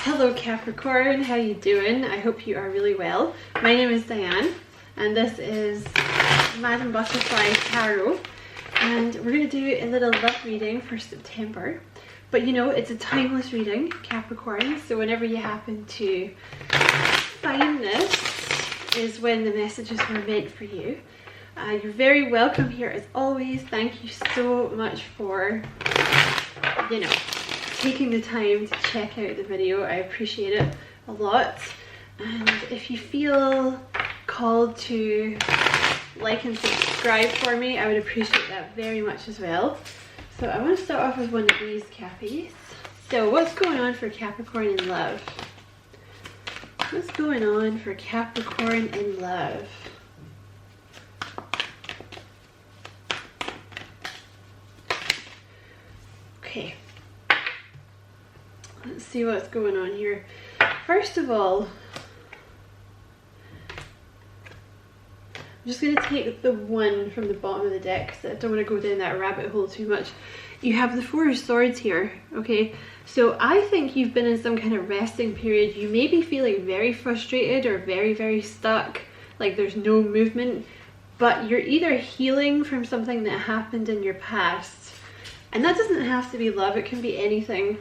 Hello Capricorn, how you doing? I hope you are really well. My name is Diane and this is Madam Butterfly Tarot, and we're going to do a little love reading for September. But you know, it's a timeless reading, Capricorn, so whenever you happen to find this is when the messages were meant for you. You're very welcome here as always. Thank you so much for, you know, taking the time to check out the video. I appreciate it a lot. And if you feel called to like and subscribe for me, I would appreciate that very much as well. So I want to start off with one of these Cappies. So what's going on for Capricorn in love? What's going on for Capricorn in love? Okay. Let's see what's going on here. First of all, I'm just going to take the one from the bottom of the deck because I don't want to go down that rabbit hole too much. You have the Four of Swords here, okay? So I think you've been in some kind of resting period. You may be feeling very frustrated or very, very stuck, like there's no movement, but you're either healing from something that happened in your past, and that doesn't have to be love, it can be anything.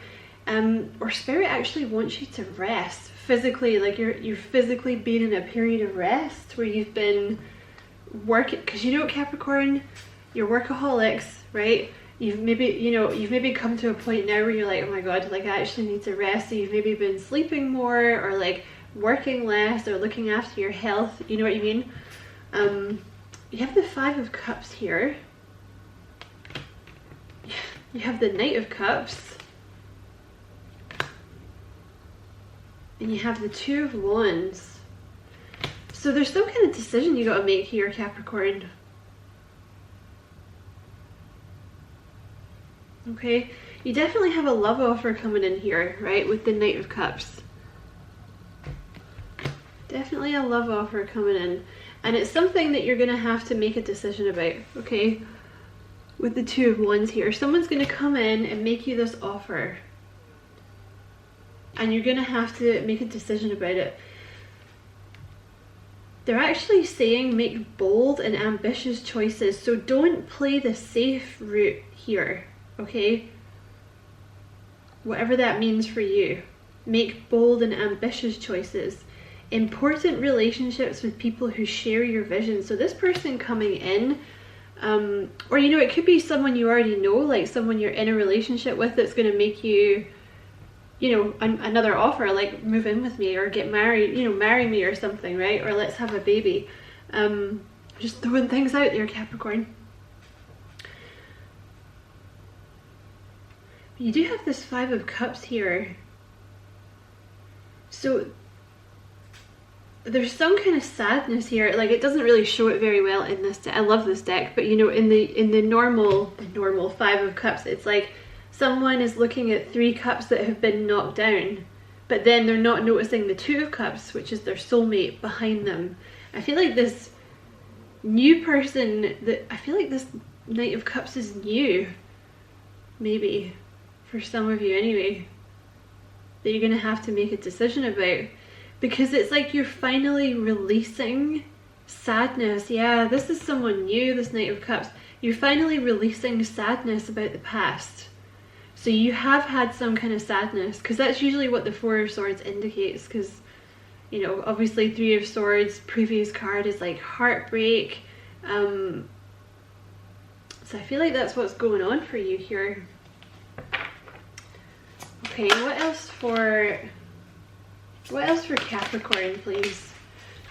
Or Spirit actually wants you to rest physically, like you're physically being in a period of rest where you've been working, because you know Capricorn, you're workaholics, right? You've maybe come to a point now where you're like, oh my god, like I actually need to rest. So you've maybe been sleeping more or like working less or looking after your health, you know what I mean? You have the Five of Cups here. You have the Knight of Cups. And you have the Two of Wands. So there's some kind of decision you got to make here, Capricorn. Okay, you definitely have a love offer coming in here, right, with the Knight of Cups. Definitely a love offer coming in. And it's something that you're going to have to make a decision about, okay? With the Two of Wands here, someone's going to come in and make you this offer. And you're going to have to make a decision about it. They're actually saying make bold and ambitious choices. So don't play the safe route here, okay? Whatever that means for you. Make bold and ambitious choices. Important relationships with people who share your vision. So this person coming in, or you know, it could be someone you already know, like someone you're in a relationship with that's going to make you, you know, another offer, like move in with me or get married, you know, marry me or something, right? Or let's have a baby. Just throwing things out there, Capricorn. You do have this Five of Cups here. So there's some kind of sadness here. Like it doesn't really show it very well in this deck. I love this deck, but you know, in the normal Five of Cups, it's like someone is looking at three cups that have been knocked down, but then they're not noticing the Two of Cups, which is their soulmate, behind them. I feel like this new person, I feel like this Knight of Cups is new, maybe, for some of you anyway, that you're going to have to make a decision about. Because it's like you're finally releasing sadness. Yeah, this is someone new, this Knight of Cups. You're finally releasing sadness about the past. So you have had some kind of sadness, because that's usually what the Four of Swords indicates, because, you know, obviously Three of Swords, previous card is like heartbreak. So I feel like that's what's going on for you here. Okay, what else for Capricorn, please?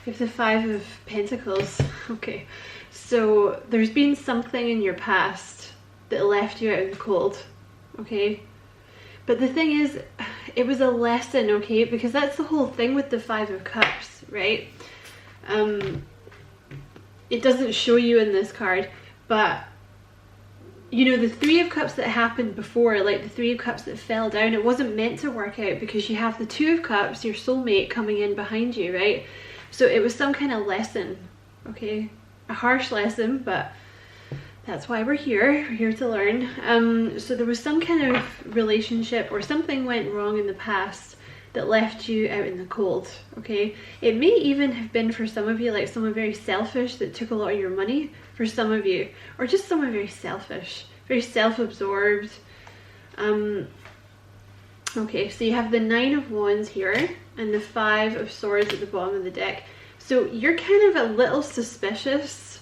We have the Five of Pentacles. Okay, so there's been something in your past that left you out in the cold. Okay, but the thing is, it was a lesson, okay, because that's the whole thing with the Five of Cups, right? It doesn't show you in this card, but you know, the Three of Cups that happened before, like the Three of Cups that fell down, it wasn't meant to work out because you have the Two of Cups, your soulmate, coming in behind you, right? So it was some kind of lesson, okay? A harsh lesson, but that's why we're here to learn. So there was some kind of relationship or something went wrong in the past that left you out in the cold, okay? It may even have been for some of you like someone very selfish that took a lot of your money for some of you, or just someone very selfish, very self-absorbed. Okay, so you have the 9 of Wands here and the 5 of Swords at the bottom of the deck. So you're kind of a little suspicious.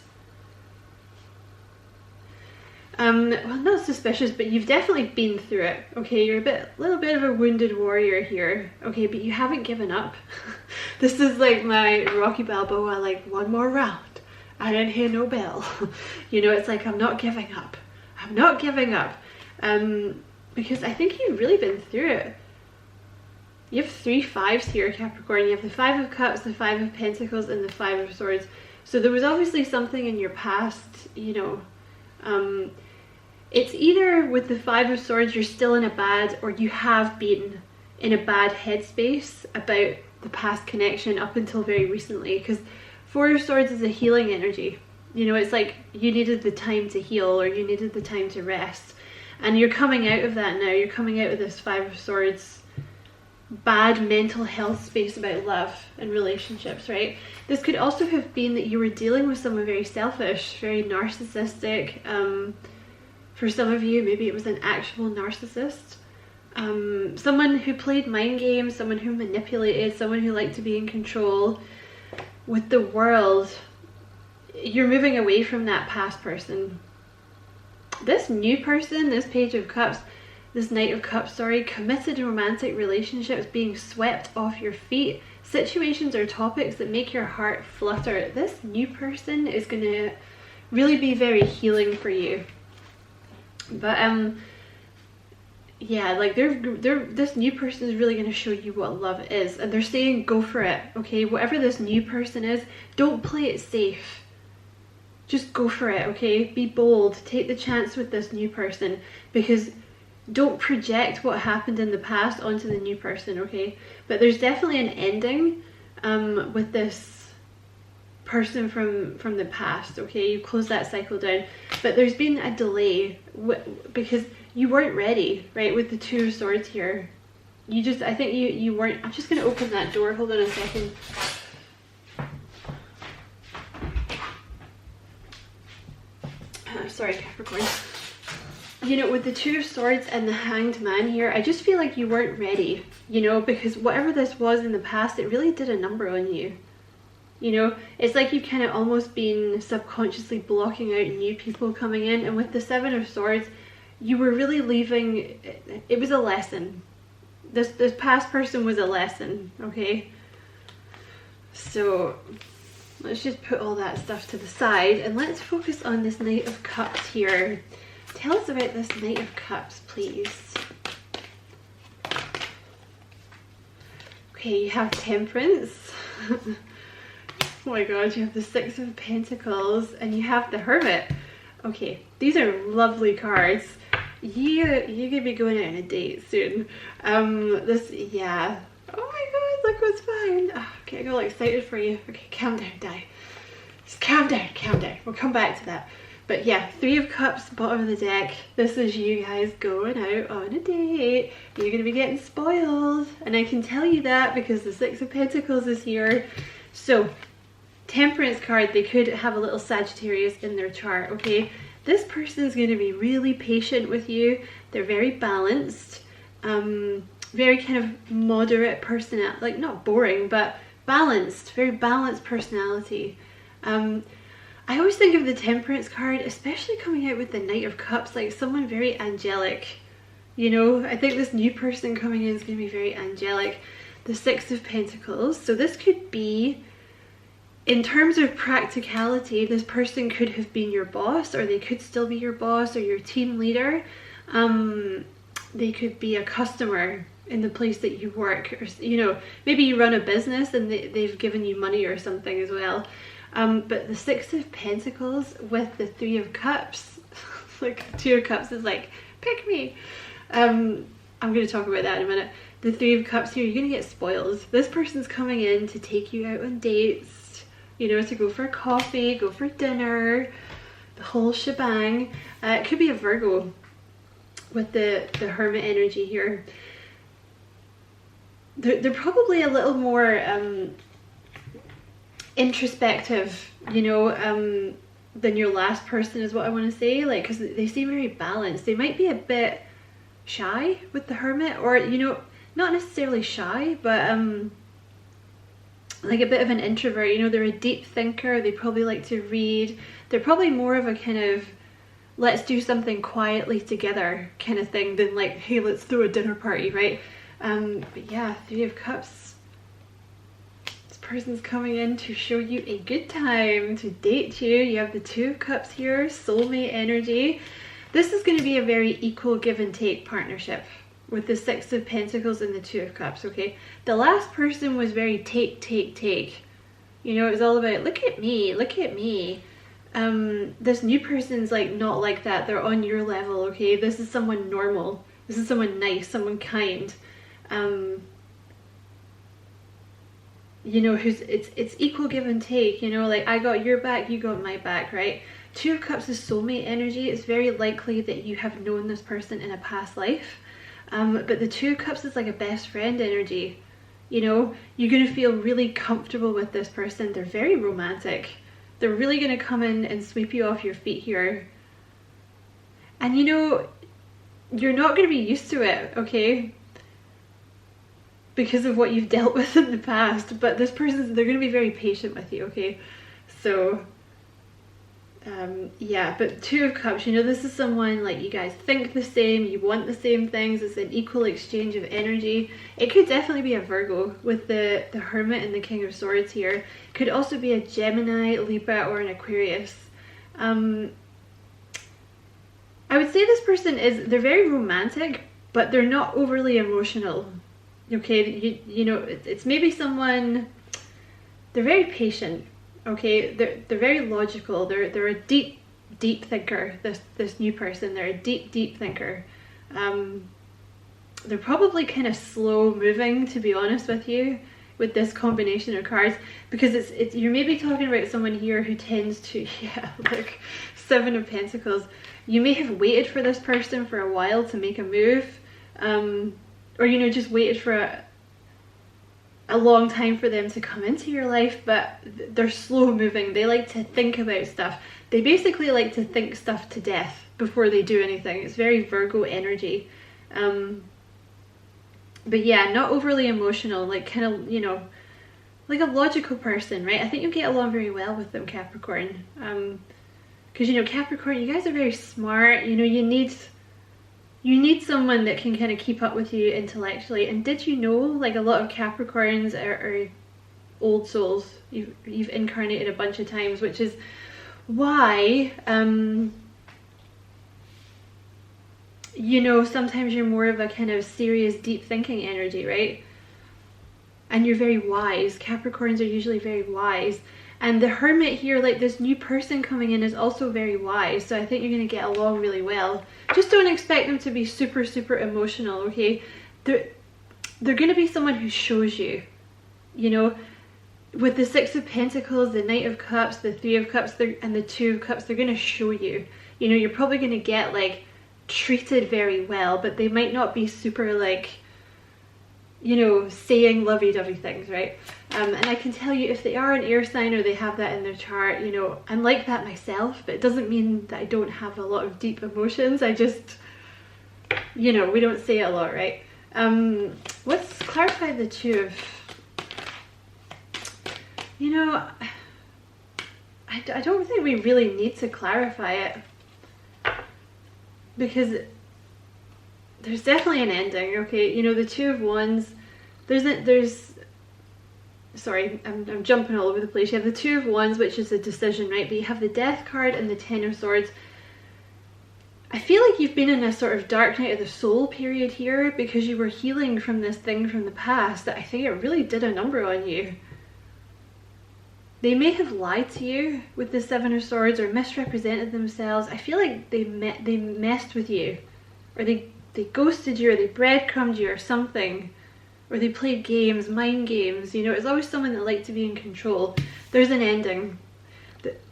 Well, not suspicious, but you've definitely been through it, okay? You're a little bit of a wounded warrior here, okay? But you haven't given up. This is like my Rocky Balboa, like, one more round. I didn't hear no bell. You know, it's like, I'm not giving up. I'm not giving up. Because I think you've really been through it. You have 3 5s here, Capricorn. You have the 5 of Cups, the 5 of Pentacles, and the 5 of Swords. So there was obviously something in your past, you know, it's either with the 5 of Swords you're still in a bad, or you have been in a bad headspace about the past connection up until very recently, because 4 of Swords is a healing energy. You know, it's like you needed the time to heal, or you needed the time to rest, and you're coming out of that now. You're coming out of this 5 of Swords bad mental health space about love and relationships, right? This could also have been that you were dealing with someone very selfish, very narcissistic. For some of you, maybe it was an actual narcissist. Someone who played mind games, someone who manipulated, someone who liked to be in control. With the World, you're moving away from that past person. This new person, this Page of Cups, this Knight of Cups, sorry, committed romantic relationships being swept off your feet, situations or topics that make your heart flutter. This new person is going to really be very healing for you. But yeah, like this new person is really going to show you what love is, and they're saying go for it, okay? Whatever this new person is, don't play it safe. Just go for it, okay? Be bold, take the chance with this new person, because don't project what happened in the past onto the new person, okay? But there's definitely an ending with this person from the past, okay? You close that cycle down, but there's been a delay because you weren't ready, right? With the 2 of Swords here, you just, I think you weren't. I'm just going to open that door, hold on a second. Sorry, Capricorn. You know, with the 2 of Swords and the Hanged Man here, I just feel like you weren't ready, you know, because whatever this was in the past, it really did a number on you. You know, it's like you've kind of almost been subconsciously blocking out new people coming in, and with the 7 of Swords, you were really leaving. It was a lesson. This past person was a lesson, okay? So let's just put all that stuff to the side and let's focus on this Knight of Cups here. Tell us about this Knight of Cups, please. Okay, you have Temperance. Oh my god, you have the 6 of Pentacles and you have the Hermit. Okay, these are lovely cards. You're gonna be going out on a date soon. Yeah. Oh my god, look what's fine. Oh, okay, I got all excited for you. Okay, calm down, Di. Just calm down, calm down. We'll come back to that. But yeah, 3 of Cups, bottom of the deck. This is you guys going out on a date. You're gonna be getting spoiled. And I can tell you that because the 6 of Pentacles is here. So, Temperance card, they could have a little Sagittarius in their chart, okay? This person is going to be really patient with you. They're very balanced, very kind of moderate personality, like not boring, but balanced, very balanced personality. I always think of the Temperance card, especially coming out with the Knight of Cups, like someone very angelic. You know, I think this new person coming in is going to be very angelic. The 6 of Pentacles, so this could be, in terms of practicality, this person could have been your boss, or they could still be your boss or your team leader. They could be a customer in the place that you work, or, you know, maybe you run a business and they've given you money or something as well. But the 6 of Pentacles with the 3 of Cups, like 2 of Cups is like, pick me. I'm going to talk about that in a minute. The 3 of Cups here, you're going to get spoiled. This person's coming in to take you out on dates, you know, to go for coffee, go for dinner, the whole shebang. It could be a Virgo with the Hermit energy here. they're probably a little more introspective, you know, than your last person is what I want to say, like, because they seem very balanced. They might be a bit shy with the Hermit, or, you know, not necessarily shy, but like a bit of an introvert. You know, they're a deep thinker, they probably like to read, they're probably more of a kind of let's do something quietly together kind of thing than like, hey, let's throw a dinner party, right? But yeah, Three of Cups. This person's coming in to show you a good time, to date you. You have the Two of Cups here, soulmate energy. This is going to be a very equal give and take partnership with the Six of Pentacles and the Two of Cups, okay? The last person was very take, take, take. You know, it was all about, look at me, look at me. This new person's like not like that. They're on your level, okay? This is someone normal. This is someone nice, someone kind. You know, it's equal give and take, you know, like I got your back, you got my back, right? Two of Cups is soulmate energy. It's very likely that you have known this person in a past life. But the Two of Cups is like a best friend energy. You know, you're going to feel really comfortable with this person. They're very romantic. They're really going to come in and sweep you off your feet here. And you know, you're not going to be used to it, okay? Because of what you've dealt with in the past. But this person, they're going to be very patient with you, okay? So, yeah, but Two of Cups, you know, this is someone like you guys think the same, you want the same things, it's an equal exchange of energy. It could definitely be a Virgo with the Hermit and the King of Swords here. Could also be a Gemini, Libra, or an Aquarius. I would say this person they're very romantic, but they're not overly emotional. Okay, you know, it's maybe someone, they're very patient. Okay, they're very logical. They're a deep thinker. This new person, they're a deep thinker. They're probably kind of slow moving, to be honest with you, with this combination of cards, because it's you're maybe talking about someone here who tends to, yeah, like Seven of Pentacles. You may have waited for this person for a while to make a move, or you know, just waited for a long time for them to come into your life, but they're slow moving. They like to think about stuff. They basically like to think stuff to death before they do anything. It's very Virgo energy. But yeah, not overly emotional, like kind of, you know, like a logical person, right? I think you'll get along very well with them, Capricorn. Because, you know, Capricorn, you guys are very smart. You know, you need someone that can kind of keep up with you intellectually. And did you know, like, a lot of Capricorns are old souls? You've incarnated a bunch of times, which is why, you know, sometimes you're more of a kind of serious, deep thinking energy, right? And you're very wise. Capricorns are usually very wise. And the Hermit here, like this new person coming in, is also very wise. So I think you're going to get along really well. Just don't expect them to be super, super emotional, okay? They're going to be someone who shows you, you know, with the Six of Pentacles, the Knight of Cups, the Three of Cups, and the Two of Cups, they're going to show you. You know, you're probably going to get, like, treated very well, but they might not be super, like, you know, saying lovey-dovey things, right? And I can tell you, if they are an air sign or they have that in their chart, you know, I'm like that myself, but it doesn't mean that I don't have a lot of deep emotions. I just, you know, we don't say it a lot, right? Let's clarify the Two of, you know, I don't think we really need to clarify it, because there's definitely an ending, okay? You know, the Two of Wands, sorry, I'm jumping all over the place. You have the Two of Wands, which is a decision, right? But you have the Death card and the Ten of Swords. I feel like you've been in a sort of dark night of the soul period here, because you were healing from this thing from the past that I think it really did a number on you. They may have lied to you with the Seven of Swords, or misrepresented themselves. I feel like they messed with you, or they ghosted you, or they breadcrumbed you, or something, or they played games, mind games. You know, it's always someone that liked to be in control. There's an ending.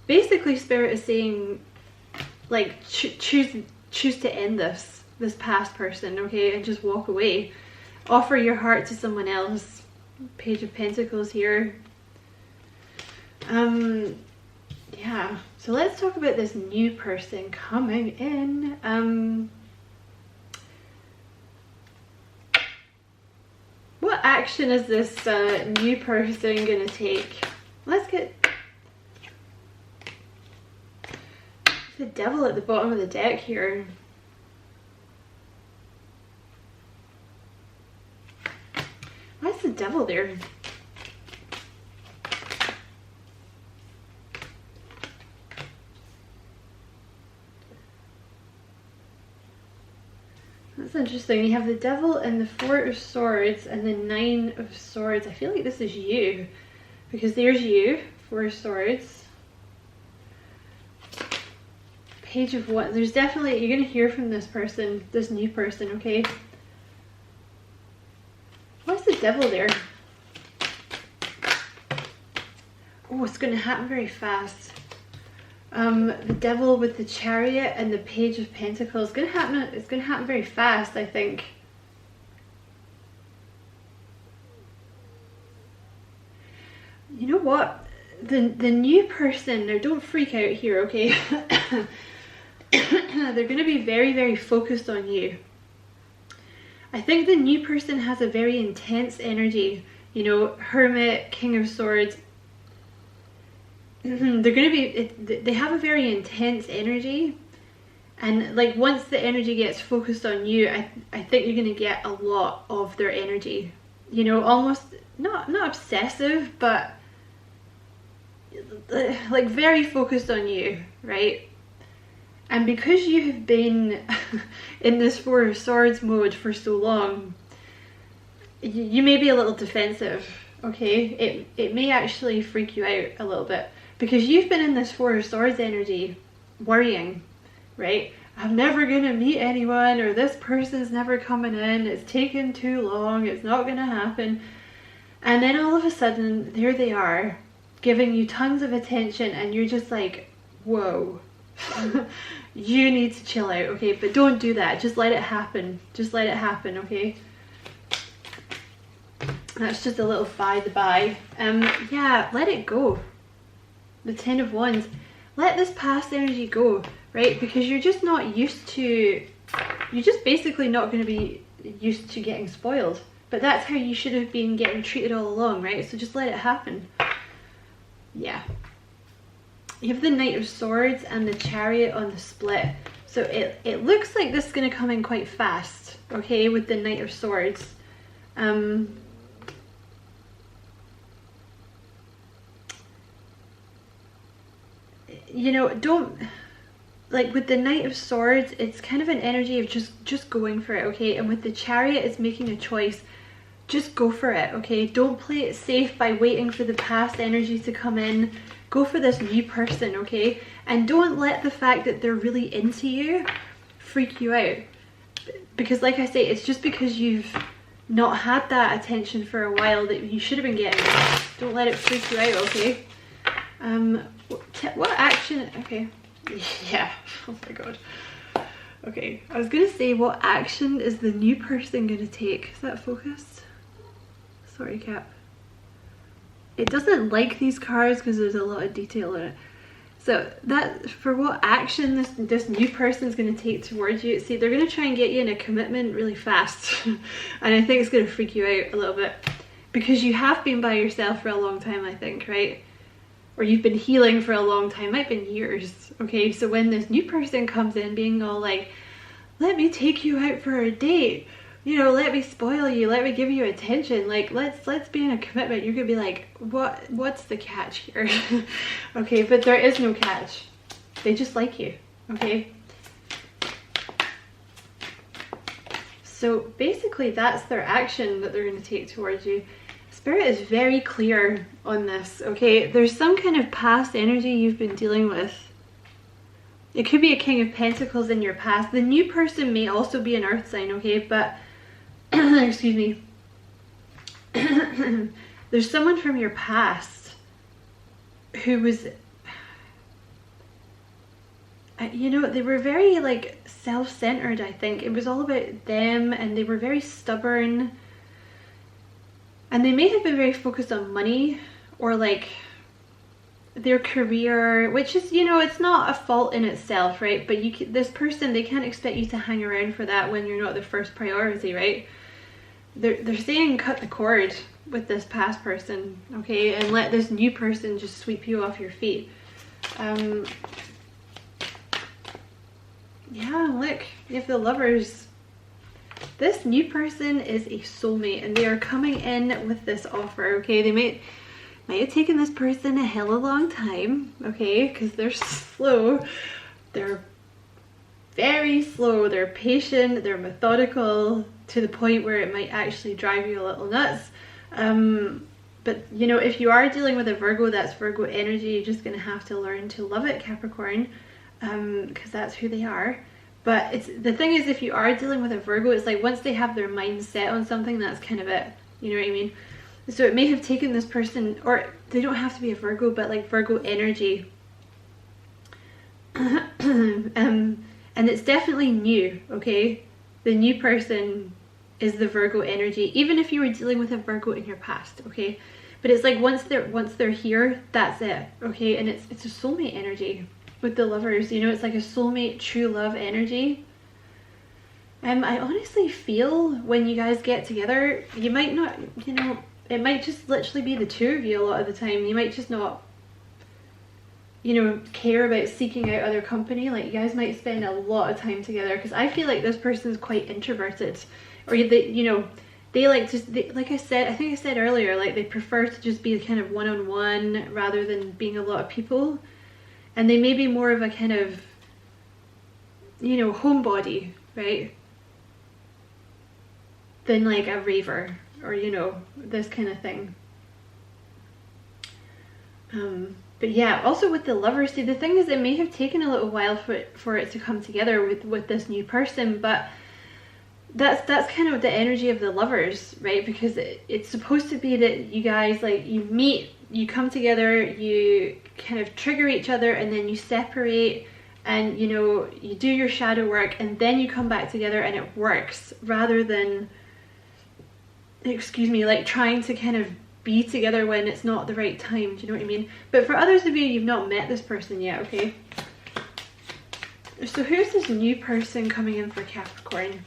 Basically, Spirit is saying, like, choose to end this past person, okay, and just walk away. offer your heart to someone else. Page of Pentacles here. Yeah, so let's talk about this new person coming in. What action is this new person gonna take? Let's get the Devil at the bottom of the deck here. Why's the Devil there? That's interesting. You have the Devil and the Four of Swords and the Nine of Swords. I feel like this is you, because there's you, Four of Swords. Page of Wands. There's definitely, you're going to hear from this person, this new person, okay? Why's the Devil there? Oh, it's going to happen very fast. The Devil with the Chariot and the Page of Pentacles. It's going to happen very fast, I think. You know what? The new person, now don't freak out here, okay? They're going to be very, very focused on you. I think the new person has a very intense energy. You know, Hermit, King of Swords. They're going to be, they have a very intense energy, and like once the energy gets focused on you, I think you're going to get a lot of their energy, you know, almost not obsessive, but like very focused on you, right? And because you have been in this Four of Swords mode for so long, you may be a little defensive, okay? It may actually freak you out a little bit, because you've been in this Four of Swords energy, worrying, right? I'm never gonna meet anyone, or this person's never coming in, it's taken too long, it's not gonna happen. And then all of a sudden, there they are, giving you tons of attention, and you're just like, whoa. You need to chill out, okay? But don't do that, just let it happen. Just let it happen, okay? That's just a little by the by. Yeah, let it go. The Ten of Wands. Let this past energy go, right? Because you're just not used to, you're just basically not going to be used to getting spoiled. But that's how you should have been getting treated all along, right? So just let it happen. Yeah. You have the Knight of Swords and the Chariot on the split. So it looks like this is going to come in quite fast, okay, with the Knight of Swords. You know, don't, like with the Knight of Swords, it's kind of an energy of just going for it, okay? And with the Chariot, it's making a choice. Just go for it, okay? Don't play it safe by waiting for the past energy to come in. Go for this new person, okay? And don't let the fact that they're really into you freak you out. Because like I say, it's just because you've not had that attention for a while that you should have been getting. Don't let it freak you out, okay? What action? Okay. Yeah. Oh my god. Okay. I was gonna say, what action is the new person gonna take? Is that focused? Sorry, Cap. It doesn't like these cards because there's a lot of detail in it. So that, for what action this new person is going to take towards you, see, they're going to try and get you in a commitment really fast. And I think it's going to freak you out a little bit. Because you have been by yourself for a long time, I think, right? Or you've been healing for a long time, might have been years, okay? So when this new person comes in being all like, let me take you out for a date, you know, let me spoil you, let me give you attention, like let's be in a commitment, you're gonna be like, what's the catch here? Okay, but there is no catch. They just like you, okay? So basically that's their action that they're gonna take towards you. Spirit is very clear on this, okay? There's some kind of past energy you've been dealing with. It could be a King of Pentacles in your past. The new person may also be an earth sign, okay? But excuse me. There's someone from your past who was, you know, they were very like self-centered, I think. It was all about them, and they were very stubborn. And they may have been very focused on money or like their career, which is, you know, it's not a fault in itself, right? But this person, they can't expect you to hang around for that when you're not the first priority, right? They're saying cut the cord with this past person, okay? And let this new person just sweep you off your feet. Yeah, look, you have the Lovers. This new person is a soulmate and they are coming in with this offer, okay? They might have taken this person a hell of a long time, okay? Because they're slow. They're very slow. They're patient. They're methodical to the point where it might actually drive you a little nuts. But, you know, if you are dealing with a Virgo, that's Virgo energy, you're just going to have to learn to love it, Capricorn, because that's who they are. But the thing is, if you are dealing with a Virgo, it's like once they have their mind set on something, that's kind of it. You know what I mean? So it may have taken this person, or they don't have to be a Virgo, but like Virgo energy. And it's definitely new, okay? The new person is the Virgo energy, even if you were dealing with a Virgo in your past, okay? But it's like once they're here, that's it, okay? And it's a soulmate energy with the Lovers, you know, it's like a soulmate true love energy. I honestly feel when you guys get together, you might not, you know, it might just literally be the two of you a lot of the time. You might just not, you know, care about seeking out other company. Like you guys might spend a lot of time together, because I feel like this person's quite introverted, or they, you know, they like just, like I said, I think I said earlier, like they prefer to just be kind of one-on-one rather than being a lot of people. And they may be more of a kind of, you know, homebody, right? Than like a raver, or, you know, this kind of thing. But yeah, also with the Lovers, see, the thing is, it may have taken a little while for it to come together with this new person, but that's kind of the energy of the Lovers, right? Because it's supposed to be that you guys, like, you meet, you come together, you kind of trigger each other, and then you separate, and, you know, you do your shadow work, and then you come back together and it works, rather than, excuse me, like trying to kind of be together when it's not the right time. Do you know what I mean? But for others of you, you've not met this person yet, okay? So who's this new person coming in for Capricorn?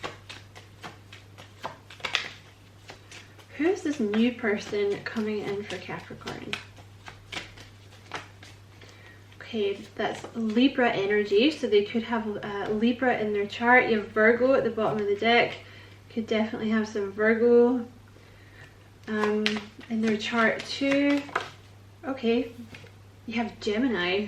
Who's this new person coming in for Capricorn? Okay, that's Libra energy, so they could have Libra in their chart. You have Virgo at the bottom of the deck. Could definitely have some Virgo in their chart too. Okay, you have Gemini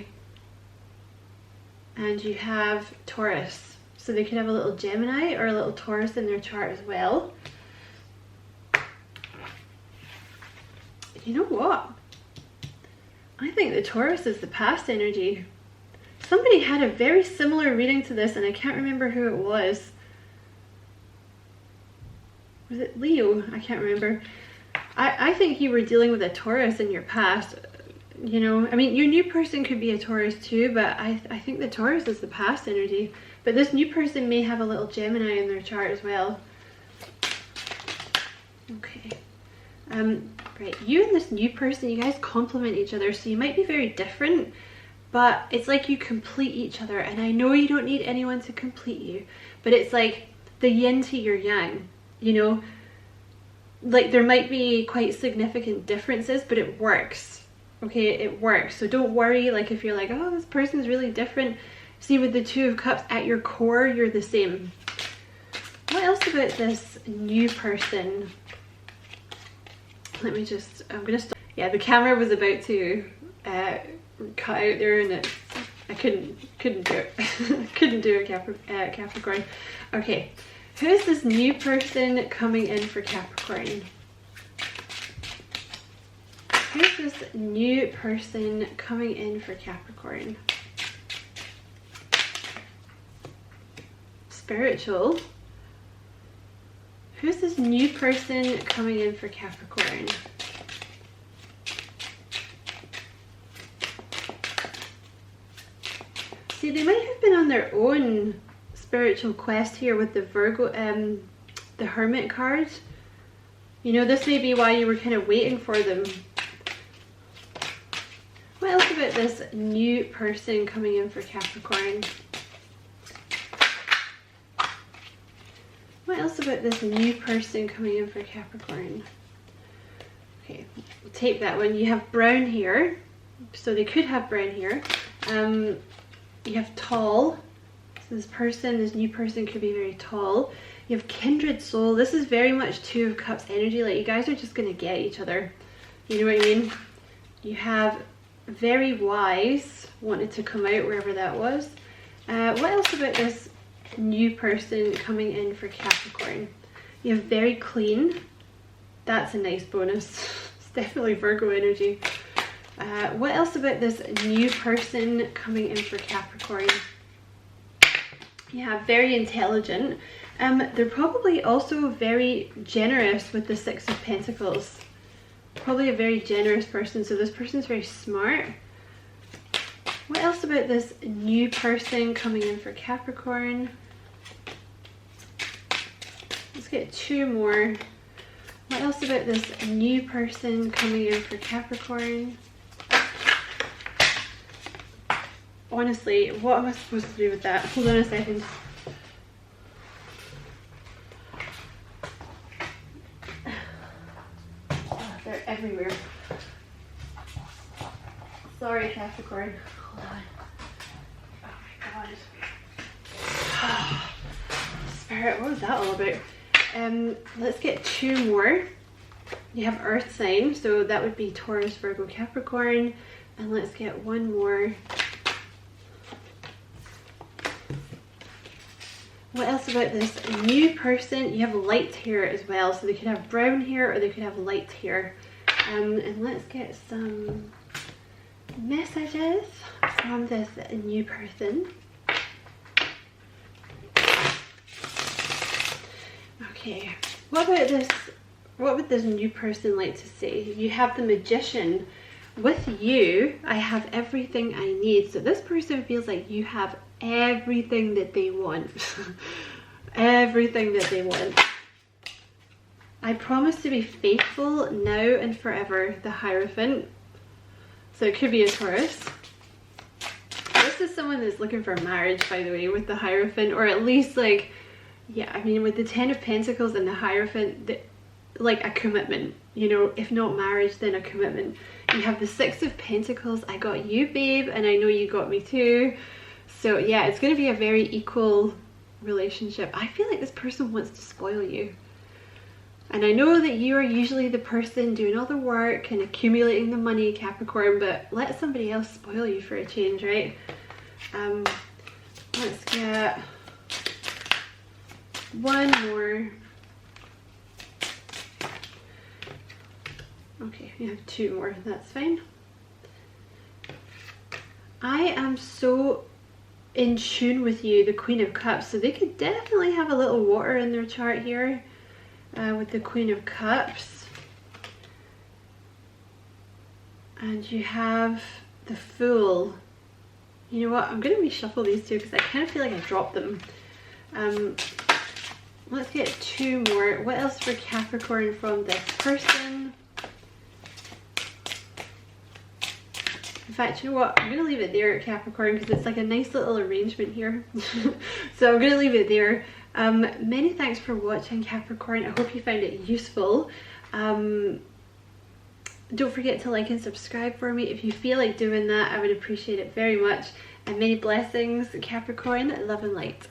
and you have Taurus, so they could have a little Gemini or a little Taurus in their chart as well. You know what? I think the Taurus is the past energy. Somebody had a very similar reading to this and I can't remember who it was. Was it Leo? I can't remember. I think you were dealing with a Taurus in your past. You know, I mean, your new person could be a Taurus too, but I think the Taurus is the past energy. But this new person may have a little Gemini in their chart as well. Okay. Right, you and this new person, you guys complement each other, so you might be very different, but it's like you complete each other. And I know you don't need anyone to complete you, but it's like the yin to your yang, you know? Like there might be quite significant differences, but it works, okay? It works. So don't worry, like if you're like, oh, this person's really different. See, with the Two of Cups, at your core, you're the same. What else about this new person? Let me just, I'm gonna stop. Yeah, the camera was about to cut out there and I couldn't do it. Couldn't do it, Capricorn. Okay, who's this new person coming in for Capricorn? Who's this new person coming in for Capricorn? Spiritual. Who's this new person coming in for Capricorn? See, they might have been on their own spiritual quest here with the Virgo, the Hermit card. You know, this may be why you were kind of waiting for them. What else about this new person coming in for Capricorn? What else about this new person coming in for Capricorn? Okay, we'll take that one. You have brown hair, so they could have brown hair. You have tall, so this new person could be very tall. You have kindred soul. This is very much Two of Cups energy, like you guys are just gonna get each other. You know what I mean? You have very wise, wanted to come out wherever that was. What else about this new person coming in for Capricorn? You have very clean. That's a nice bonus. It's definitely Virgo energy. What else about this new person coming in for Capricorn? Yeah, very intelligent. They're probably also very generous with the Six of Pentacles. Probably a very generous person, so this person's very smart. What else about this new person coming in for Capricorn? Let's get two more. What else about this new person coming in for Capricorn? Honestly, what am I supposed to do with that? Hold on a second. Oh, they're everywhere. Sorry, Capricorn. Hold on. Oh my god. Spirit, what was that all about? Let's get two more. You have Earth sign, so that would be Taurus, Virgo, Capricorn. And let's get one more. What else about this new person? You have light hair as well, so they could have brown hair or they could have light hair. And let's get some messages from this new person. Okay, what about this? What would this new person like to say? You have the Magician. With you, I have everything I need. So this person feels like you have everything that they want. Everything that they want. I promise to be faithful now and forever. The Hierophant. So it could be a Taurus. This is someone that's looking for marriage, by the way, with the Hierophant, or at least like, yeah, I mean, with the Ten of Pentacles and the Hierophant, like a commitment, you know, if not marriage, then a commitment. You have the Six of Pentacles. I got you, babe, and I know you got me too. So yeah, it's going to be a very equal relationship. I feel like this person wants to spoil you. And I know that you are usually the person doing all the work and accumulating the money, Capricorn, but let somebody else spoil you for a change, right? Let's get one more. Okay, we have two more, that's fine. I am so in tune with you, the Queen of Cups, so they could definitely have a little water in their chart here with the Queen of Cups. And you have the Fool. You know what, I'm going to reshuffle these two because I kind of feel like I dropped them. Let's get two more. What else for Capricorn from this person? In fact, you know what? I'm going to leave it there at Capricorn because it's like a nice little arrangement here. So I'm going to leave it there. Many thanks for watching, Capricorn. I hope you found it useful. Don't forget to like and subscribe for me. If you feel like doing that, I would appreciate it very much. And many blessings, Capricorn. Love and light.